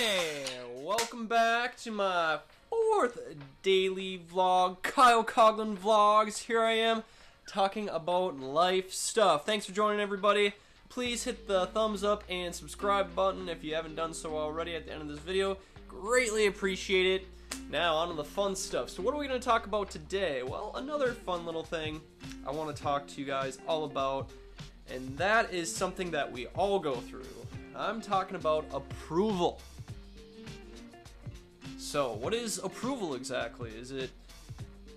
Hey, welcome back to my fourth daily vlog, Kyle Coghlan Vlogs. Here I am talking about life stuff. Thanks for joining, everybody. Please hit the thumbs up and subscribe button if you haven't done so already at the end of this video. Greatly appreciate it. Now on to the fun stuff. So what are we going to talk about today? Well, another fun little thing I want to talk to you guys all about, and that is something that we all go through. I'm talking about approval. So, what is approval exactly? Is it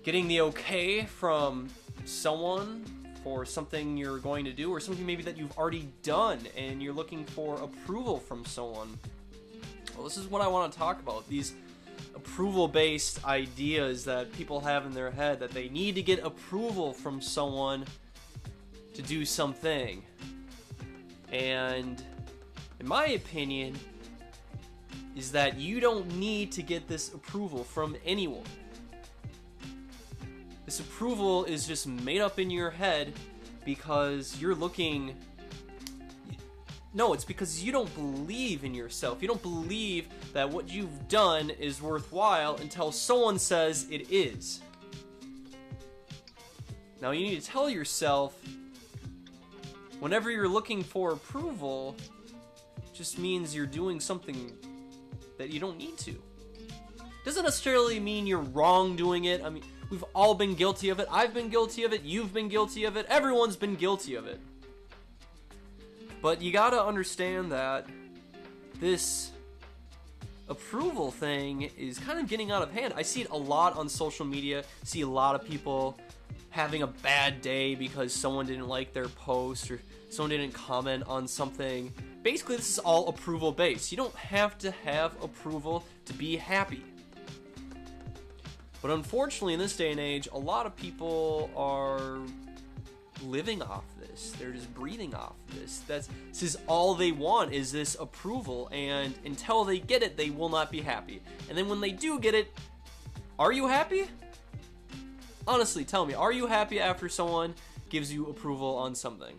getting the okay from someone for something you're going to do, or something maybe that you've already done and you're looking for approval from someone? Well, this is what I want to talk about. These approval-based ideas that people have in their head, that they need to get approval from someone to do something. And in my opinion, is that you don't need to get this approval from anyone. This approval is just made up in your head because you're looking... No, it's because you don't believe in yourself. You don't believe that what you've done is worthwhile until someone says it is. Now you need to tell yourself, whenever you're looking for approval, just means you're doing something that you don't need to. Doesn't necessarily mean you're wrong doing it. I mean, we've all been guilty of it. I've been guilty of it. You've been guilty of it. Everyone's been guilty of it. But you gotta understand that this approval thing is kind of getting out of hand. I see it a lot on social media. See a lot of people having a bad day because someone didn't like their post or someone didn't comment on something. Basically, this is all approval based. You don't have to have approval to be happy. But unfortunately, in this day and age, a lot of people are living off this. They're just breathing off this. This is all they want, is this approval, and until they get it, they will not be happy. And then when they do get it, are you happy? Honestly, tell me, are you happy after someone gives you approval on something?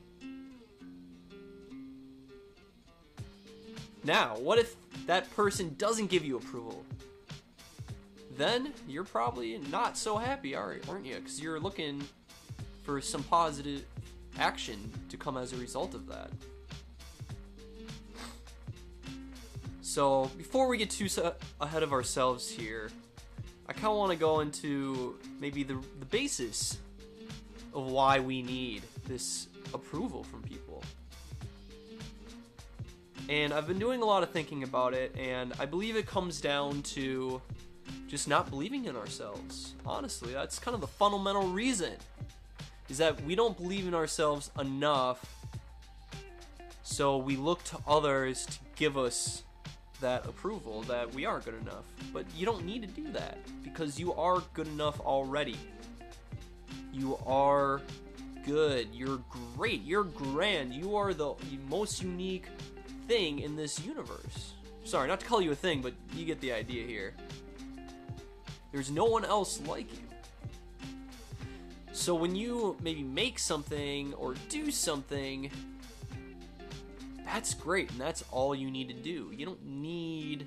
Now, what if that person doesn't give you approval? Then you're probably not so happy, aren't you? Because you're looking for some positive action to come as a result of that. So, before we get too ahead of ourselves here, I kind of want to go into maybe the basis of why we need this approval from people. And I've been doing a lot of thinking about it, and I believe it comes down to just not believing in ourselves. Honestly, that's kind of the fundamental reason, is that we don't believe in ourselves enough, so we look to others to give us that approval that we are good enough. But you don't need to do that, because you are good enough already. You are good, you're great, you're grand, you are the most unique thing in this universe. Sorry, not to call you a thing, but you get the idea here. There's no one else like you. So when you maybe make something or do something, that's great, and that's all you need to do. You don't need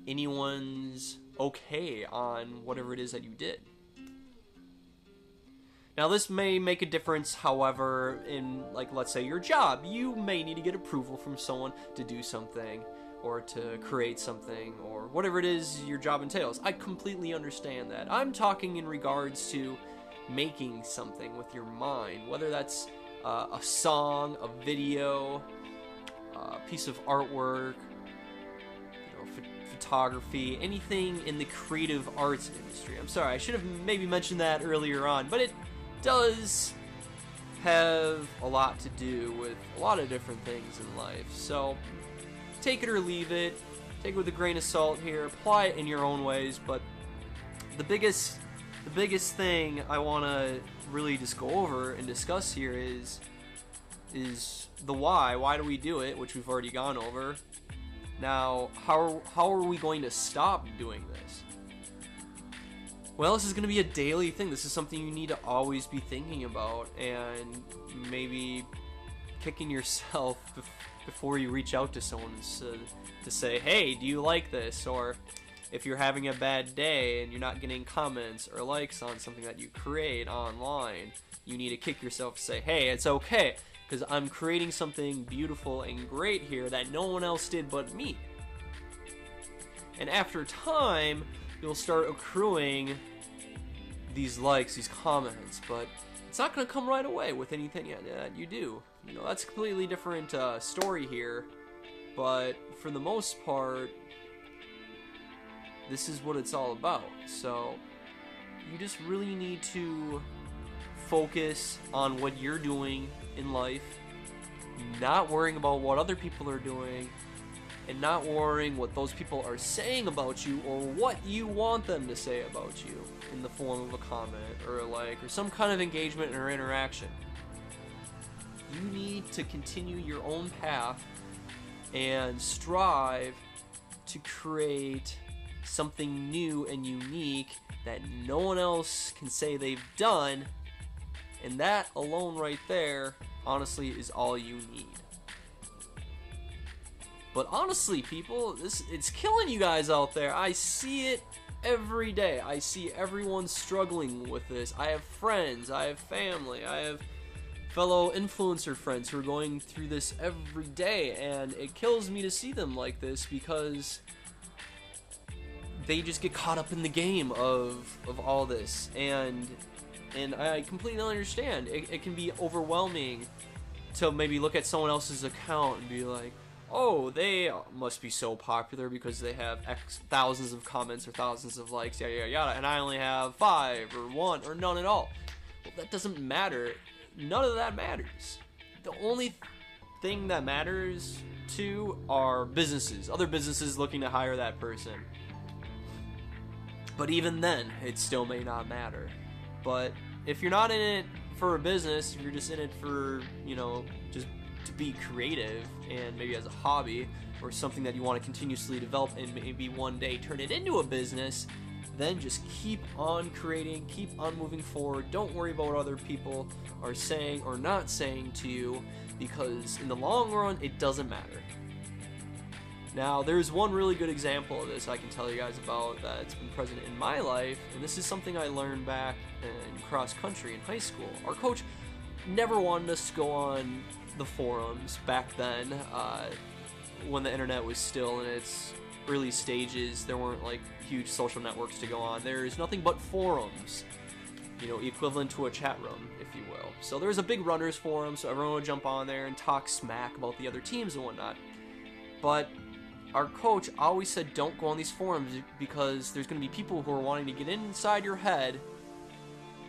anyone's okay on whatever it is that you did. Now, this may make a difference, however, in, like, let's say your job. You may need to get approval from someone to do something, or to create something, or whatever it is your job entails. I completely understand that. I'm talking in regards to making something with your mind, whether that's a song, a video, a piece of artwork, photography, anything in the creative arts industry. I'm sorry, I should have maybe mentioned that earlier on, but it does have a lot to do with a lot of different things in life. So take it or leave it, take it with a grain of salt here, apply it in your own ways. But the biggest thing I want to really just go over and discuss here is the why. Why do we do it, which we've already gone over. Now, how are we going to stop doing this? Well, this is going to be a daily thing. This is something you need to always be thinking about, and maybe kicking yourself before you reach out to someone to say, hey, do you like this? Or if you're having a bad day and you're not getting comments or likes on something that you create online, you need to kick yourself and say, hey, it's okay, because I'm creating something beautiful and great here that no one else did but me. And after time, you'll start accruing these likes, these comments, but it's not going to come right away with anything that you do. You know, that's a completely different story here, but for the most part, this is what it's all about. So you just really need to focus on what you're doing in life, not worrying about what other people are doing, and not worrying what those people are saying about you or what you want them to say about you in the form of a comment or a like or some kind of engagement or interaction. You need to continue your own path and strive to create something new and unique that no one else can say they've done, and that alone right there, honestly, is all you need. But honestly, people, it's killing you guys out there. I see it every day. I see everyone struggling with this. I have friends, I have family, I have fellow influencer friends who are going through this every day, and it kills me to see them like this because they just get caught up in the game of all this, and I completely understand. It can be overwhelming to maybe look at someone else's account and be like, oh, they must be so popular because they have X thousands of comments or thousands of likes, yada yada yada, and I only have 5 or 1 or none at all. Well, that doesn't matter. None of that matters. The only thing that matters to are businesses, other businesses looking to hire that person. But even then, it still may not matter. But if you're not in it for a business, if you're just in it for, you know, just to be creative and maybe as a hobby or something that you want to continuously develop and maybe one day turn it into a business, then just keep on creating, keep on moving forward. Don't worry about what other people are saying or not saying to you, because in the long run, it doesn't matter. Now, there's one really good example of this I can tell you guys about that's been present in my life, and this is something I learned back in cross country in high school. Our coach never wanted us to go on the forums back then, when the internet was still in its early stages. There weren't like huge social networks to go on. There's nothing but forums, you know, equivalent to a chat room, if you will. So there's a big runners forum, so everyone would jump on there and talk smack about the other teams and whatnot. But our coach always said, don't go on these forums because there's going to be people who are wanting to get inside your head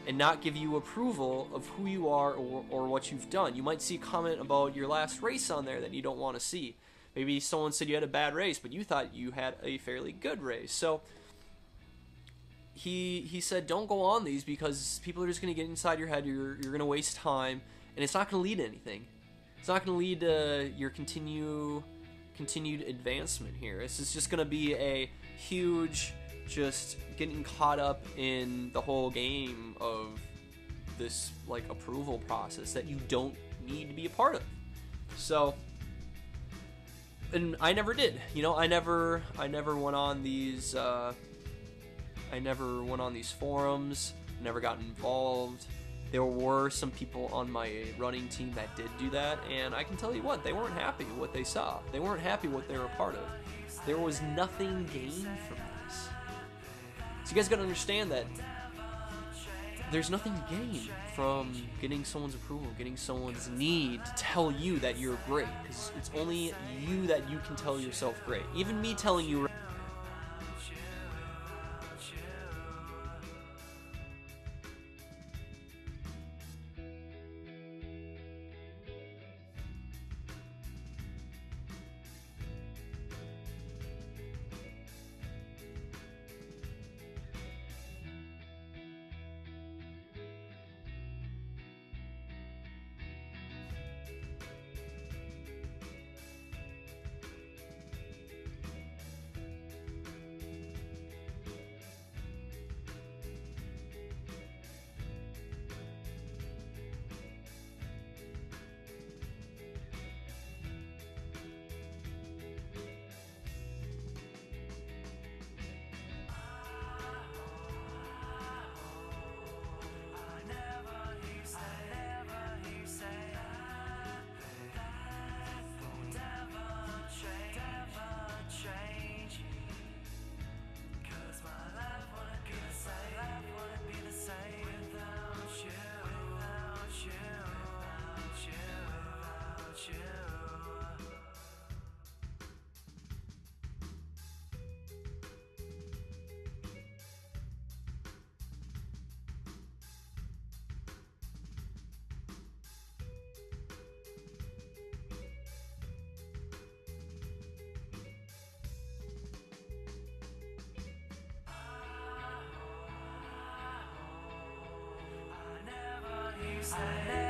and not give you approval of who you are or what you've done. You might see a comment about your last race on there that you don't want to see. Maybe someone said you had a bad race, but you thought you had a fairly good race. So he said, don't go on these because people are just going to get inside your head. You're going to waste time, and it's not going to lead to anything. It's not going to lead to your continued advancement here. This is just going to be a huge just getting caught up in the whole game of this like approval process that you don't need to be a part of. So, and I never did. You know, I never went on these forums, never got involved. There were some people on my running team that did do that, and I can tell you what, they weren't happy with what they saw. They weren't happy with what they were a part of. There was nothing gained from this. So you guys gotta understand that there's nothing to gain from getting someone's approval, getting someone's need to tell you that you're great, because it's only you that you can tell yourself great. Even me telling you I never